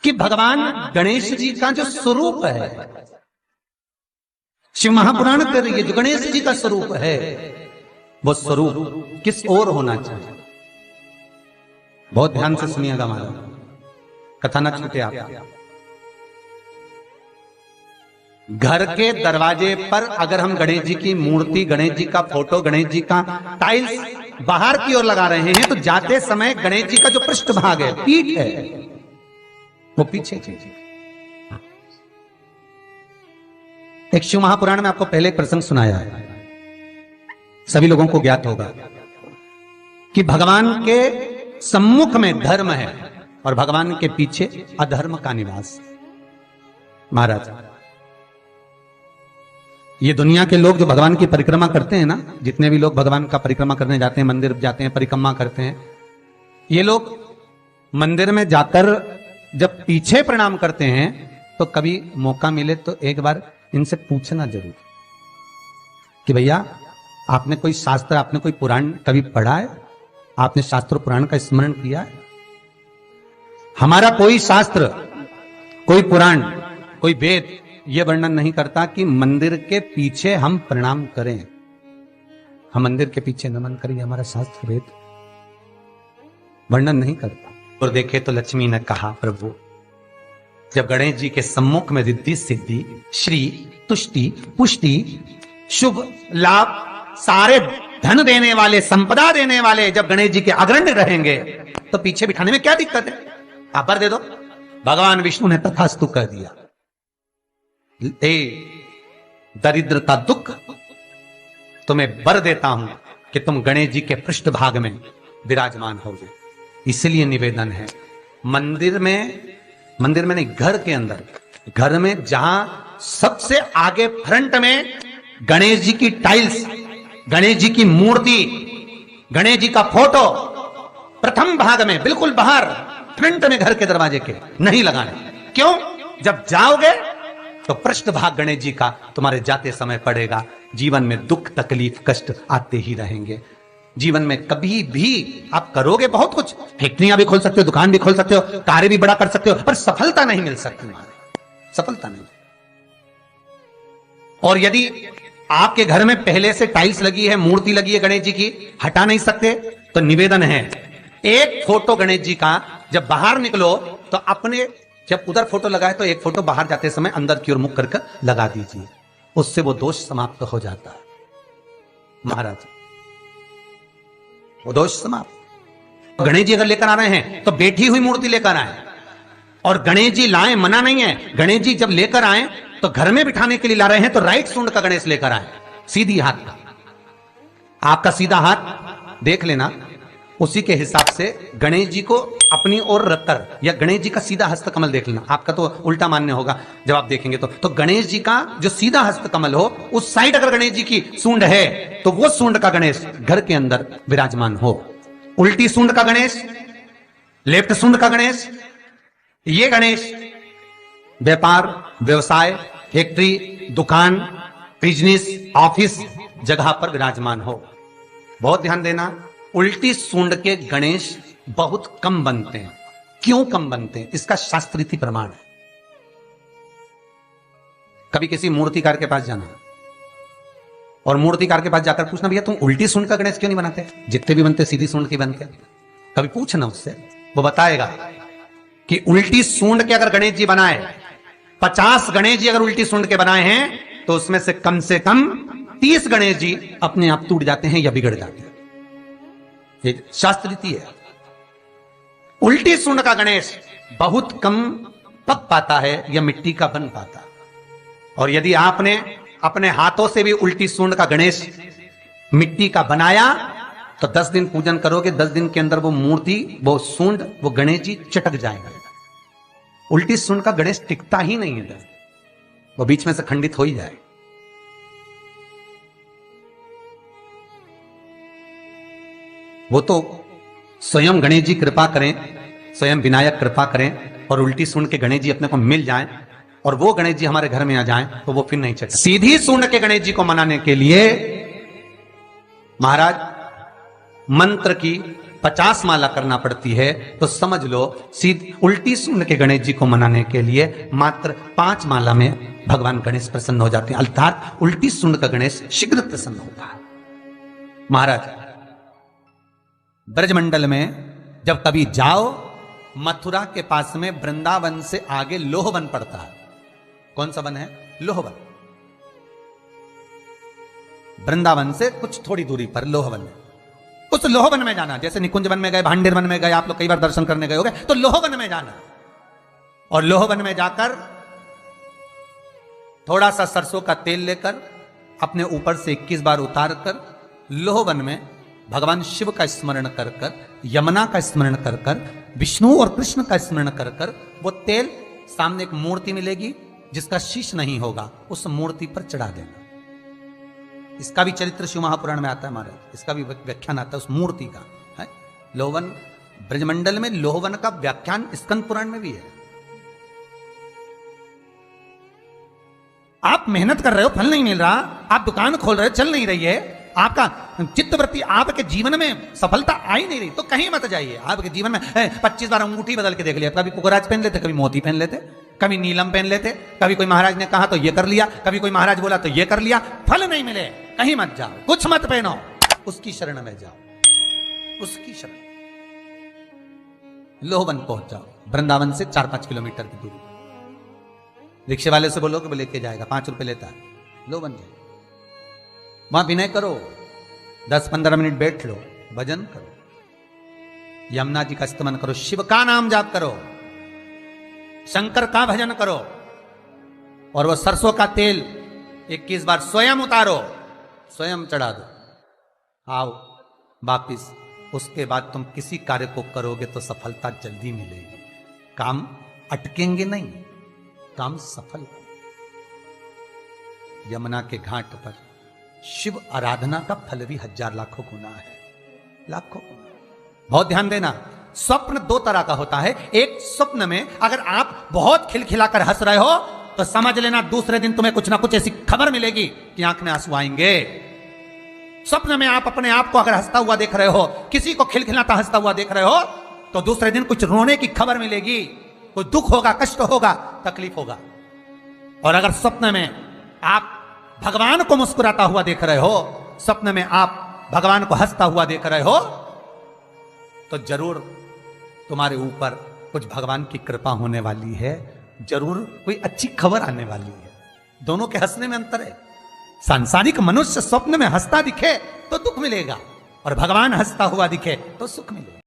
कि भगवान गणेश जी का जो स्वरूप है, शिव महापुराण कर रही है, जो गणेश जी का स्वरूप है वो स्वरूप किस ओर होना चाहिए। बहुत ध्यान से सुनिएगा महाराज, कथा ना छूटे आप। घर के दरवाजे पर अगर हम गणेश जी की मूर्ति, गणेश जी का फोटो, गणेश जी का टाइल्स बाहर की ओर लगा रहे हैं, तो जाते समय गणेश जी का जो पृष्ठभाग है, पीठ है, वो पीछे चाहिए। एक शिव महापुराण में आपको पहले एक प्रसंग सुनाया है, सभी लोगों को ज्ञात होगा कि भगवान के सम्मुख में धर्म है और भगवान के पीछे अधर्म का निवास। महाराज, ये दुनिया के लोग जो भगवान की परिक्रमा करते हैं ना, जितने भी लोग भगवान का परिक्रमा करने जाते हैं, मंदिर जाते हैं, परिक्रमा करते हैं, ये लोग मंदिर में जाकर जब पीछे प्रणाम करते हैं तो कभी मौका मिले तो एक बार इनसे पूछना जरूर कि भैया आपने कोई शास्त्र, आपने कोई पुराण कभी पढ़ा है? आपने शास्त्र पुराण का स्मरण किया है? हमारा कोई शास्त्र, कोई पुराण, कोई वेद यह वर्णन नहीं करता कि मंदिर के पीछे हम प्रणाम करें, हम मंदिर के पीछे नमन करें। हमारा शास्त्र वेद वर्णन नहीं करता। और देखे तो लक्ष्मी ने कहा, प्रभु जब गणेश जी के सम्मुख में रिद्धि सिद्धि, श्री, तुष्टि, पुष्टि, शुभ लाभ, सारे धन देने वाले, संपदा देने वाले जब गणेश जी के अग्रणी रहेंगे तो पीछे बिठाने में क्या दिक्कत है? आप पर दे दो। भगवान विष्णु ने तथास्तु कह दिया। दरिद्र का दुख तुम्हें वर देता हूं कि तुम गणेश जी के पृष्ठभाग में विराजमान होगे। इसलिए निवेदन है, मंदिर में नहीं, घर के अंदर, घर में जहां सबसे आगे फ्रंट में गणेश जी की टाइल्स, गणेश जी की मूर्ति, गणेश जी का फोटो प्रथम भाग में बिल्कुल बाहर फ्रंट में घर के दरवाजे के नहीं लगाना। क्यों? जब जाओगे तो पृष्ठभाग गणेश जी का तुम्हारे जाते समय पड़ेगा। जीवन में दुख, तकलीफ, कष्ट आते ही रहेंगे। जीवन में कभी भी आप करोगे बहुत कुछ, फैक्ट्रियां भी खोल सकते हो, दुकान भी खोल सकते हो, कार्य भी बड़ा कर सकते हो, पर सफलता नहीं मिल सकती, सफलता नहीं। और यदि आपके घर में पहले से टाइल्स लगी है, मूर्ति लगी है गणेश जी की, हटा नहीं सकते, तो निवेदन है, एक फोटो गणेश जी का जब बाहर निकलो तो अपने, जब उधर फोटो लगाए तो एक फोटो बाहर जाते समय अंदर की ओर मुख करके लगा दीजिए, उससे वो दोष समाप्त हो जाता है। महाराज, वो दोष समाप्त। गणेश जी अगर लेकर आ रहे हैं तो बैठी हुई मूर्ति लेकर आए, और गणेश जी लाए, मना नहीं है। गणेश जी जब लेकर आए तो घर में बिठाने के लिए ला रहे हैं तो राइट सूंड का गणेश लेकर आए, सीधी हाथ का। आपका सीधा हाथ देख लेना, उसी के हिसाब से गणेश जी को अपनी ओर रखकर, या गणेश जी का सीधा हस्त कमल देख लेना। आपका तो उल्टा मान्य होगा जब आप देखेंगे तो गणेश जी का जो सीधा हस्त कमल हो, उस साइड अगर गणेश जी की सूंड है तो वो सूंड का गणेश घर के अंदर विराजमान हो। उल्टी सूंड का गणेश, लेफ्ट सूंड का गणेश, ये गणेश व्यापार, व्यवसाय, फैक्ट्री, दुकान, बिजनेस, ऑफिस जगह पर विराजमान हो। बहुत ध्यान देना, उल्टी सूंड के गणेश बहुत कम बनते हैं। क्यों कम बनते हैं? इसका शास्त्रीय प्रमाण है। कभी किसी मूर्तिकार के पास जाना और मूर्तिकार के पास जाकर पूछना, भैया तुम उल्टी सूंड का गणेश क्यों नहीं बनाते? जितने भी बनते सीधी सूंड के बनते। कभी पूछना उससे, वो बताएगा कि उल्टी सूंड के अगर गणेश जी बनाए, 50 गणेश जी अगर उल्टी सूंड के बनाए हैं तो उसमें से कम 30 गणेश जी अपने आप टूट जाते हैं या बिगड़ जाते हैं। ये शास्त्र रीति है। उल्टी सूंड का गणेश बहुत कम पक पाता है या मिट्टी का बन पाता। और यदि आपने अपने हाथों से भी उल्टी सूंड का गणेश मिट्टी का बनाया तो 10 दिन पूजन करोगे, 10 दिन के अंदर वो मूर्ति, वो सूंड, वो गणेश जी चटक जाएगा। उल्टी सूंड का गणेश टिकता ही नहीं है, वो बीच में से खंडित हो ही जाए। वो तो स्वयं गणेश जी कृपा करें, स्वयं विनायक कृपा करें और उल्टी सूंड के गणेश जी अपने को मिल जाएं और वो गणेश जी हमारे घर में आ जाएं तो वो फिर नहीं चलता। सीधी सूंड के गणेश जी को मनाने के लिए महाराज मंत्र की 50 माला करना पड़ती है, तो समझ लो सीधी उल्टी सूंड के गणेश जी को मनाने के लिए मात्र 5 माला में भगवान गणेश प्रसन्न हो जाते हैं। अर्थात उल्टी सूंड का गणेश शीघ्र प्रसन्न होता है। महाराज ब्रजमंडल में जब कभी जाओ, मथुरा के पास में वृंदावन से आगे लोहवन पड़ता है। कौन सा वन है? लोहवन। वृंदावन से कुछ थोड़ी दूरी पर लोहवन है। उस लोहवन में जाना, जैसे निकुंज वन में गए, भांडेर वन में गए, आप लोग कई बार दर्शन करने गए होंगे, तो लोहवन में जाना और लोहवन में जाकर थोड़ा सा सरसों का तेल लेकर अपने ऊपर से 21 बार उतार कर लोहवन में भगवान शिव का स्मरण कर कर, यमुना का स्मरण कर कर, विष्णु और कृष्ण का स्मरण कर कर, वो तेल सामने एक मूर्ति मिलेगी जिसका शीश नहीं होगा, उस मूर्ति पर चढ़ा देना। इसका भी चरित्र शिव महापुराण में आता है महाराज, इसका भी व्याख्यान आता है उस मूर्ति का है। लोहवन ब्रजमंडल में लोहवन का व्याख्यान स्कंद पुराण में भी है। आप मेहनत कर रहे हो, फल नहीं मिल रहा, आप दुकान खोल रहे हो, चल नहीं रही है, आपका चित्तवृत्ति, आपके जीवन में सफलता आ ही नहीं रही, तो कहीं मत जाइए। आपके जीवन में 25 बार अंगूठी बदल के देख लिया, कभी पुखराज पहन लेते, कभी मोती पहन लेते, कभी नीलम पहन लेते, कभी कोई महाराज ने कहा तो ये कर लिया, कभी कोई महाराज बोला तो ये कर लिया, फल नहीं मिले, कहीं मत जाओ, कुछ मत पहनो, उसकी शरण में जाओ, उसकी शरण। लोहवन पहुंच जाओ, वृंदावन से 4-5 किलोमीटर की दूरी। रिक्शे वाले से बोलो कि वो लेके जाएगा, 5 रुपए लेता है। लोहवन जाए, वहां विनय करो, 10-15 मिनट बैठ लो, भजन करो, यमुना जी का स्तमन करो, शिव का नाम जाप करो, शंकर का भजन करो, और वो सरसों का तेल 21 बार स्वयं उतारो, स्वयं चढ़ा दो, आओ वापिस। उसके बाद तुम किसी कार्य को करोगे तो सफलता जल्दी मिलेगी, काम अटकेंगे नहीं, काम सफल। यमुना के घाट पर शिव आराधना का फल भी 1000 लाखों गुना है, लाखों गुना। बहुत ध्यान देना, स्वप्न 2 तरह का होता है। एक स्वप्न में अगर आप बहुत खिलखिलाकर हंस रहे हो तो समझ लेना दूसरे दिन तुम्हें कुछ ना कुछ ऐसी खबर मिलेगी कि आंख में आंसू आएंगे। स्वप्न में आप अपने आप को अगर हंसता हुआ देख रहे हो, किसी को खिलखिलाता हंसता हुआ देख रहे हो, तो दूसरे दिन कुछ रोने की खबर मिलेगी, कोई दुख होगा, कष्ट होगा, तकलीफ होगा। और अगर स्वप्न में आप भगवान को मुस्कुराता हुआ देख रहे हो, स्वप्न में आप भगवान को हंसता हुआ देख रहे हो, तो जरूर तुम्हारे ऊपर कुछ भगवान की कृपा होने वाली है, जरूर कोई अच्छी खबर आने वाली है। दोनों के हंसने में अंतर है। सांसारिक मनुष्य स्वप्न में हंसता दिखे तो दुख मिलेगा, और भगवान हंसता हुआ दिखे तो सुख मिलेगा।